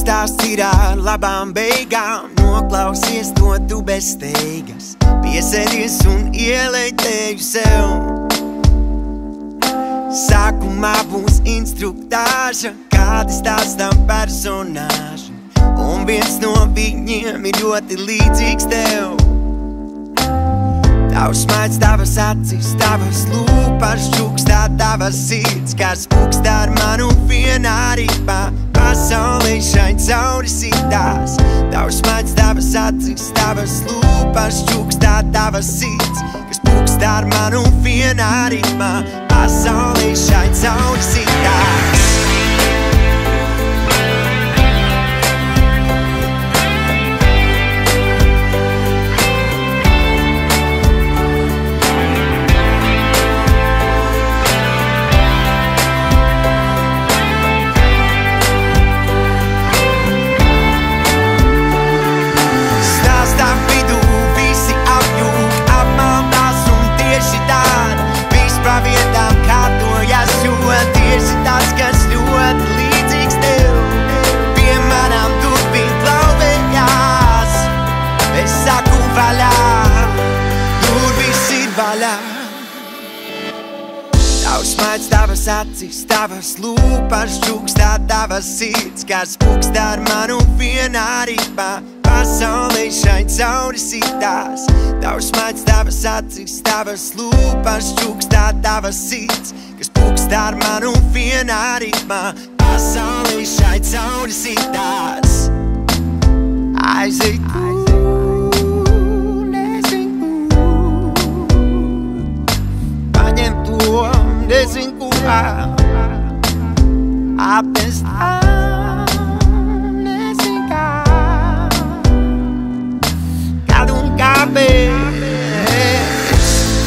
stāsts ir ar labām beigām. Noklausies to tu bez steigas, piesēdies un ielej teju sev. Sākumā būs instruktāža, kādi stāstam personāži, un viens no viņiem ir ļoti līdzīgs tev. Tavs smaids, tavas acis, tavas lūpas, čukstā tavas sirds, kā spūkstā ar manu vienā rīpā. Pasaulē šai cauri sitās. Tavs smaids, tavas acis, tavas lūpas, čukstā tavas sirds, kas spūkstā ar manu vienā rīpā. Pasaulē šai cauri sitās. Tavs smaids, tavas acis, tavas lūpas, čukstā tavas sirds, kā spūkstā ar manu vienā rīpā. Pasaulē šai cauri sitās. Tavs smaids, tavas acis, tavas lūpas, čukstā tavas sirds, kas spūkstā ar manu vienā rīpā. Pasaulē šai cauri sitās. Aizej nezin kurā apmest nezin kā, kad un kāpēc.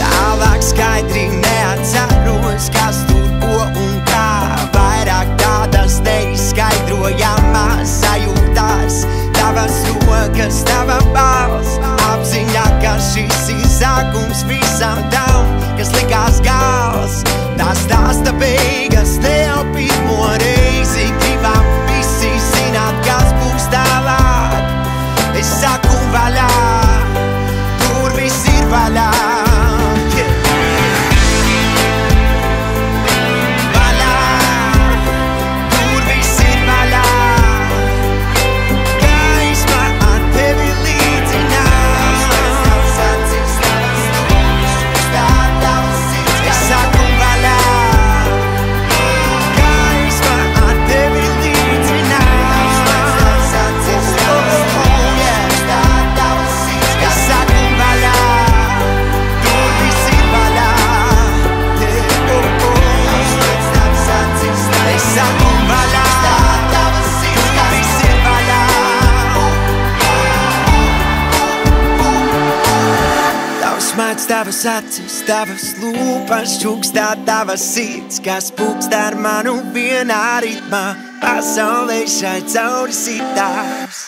Tālāk skaidri neatceros, kas tur ko un kā. Vairāk tādas neizskaidrojamās sajūtās. Tavas rokas, tava balss, apziņā, ka šis ir sākums visam tam, kas likās gals. Tā stāsta beigas, ne jau pirmo reizi. Gribam visi zināt, kas būs tālāk. Es saku vaļā, tur viss ir vaļā. Tavas acis, tavas lūpas, čukstā tavas sirds, kas spūkstā ar manu vienā ritmā. Pasaulē šai cauri sitās.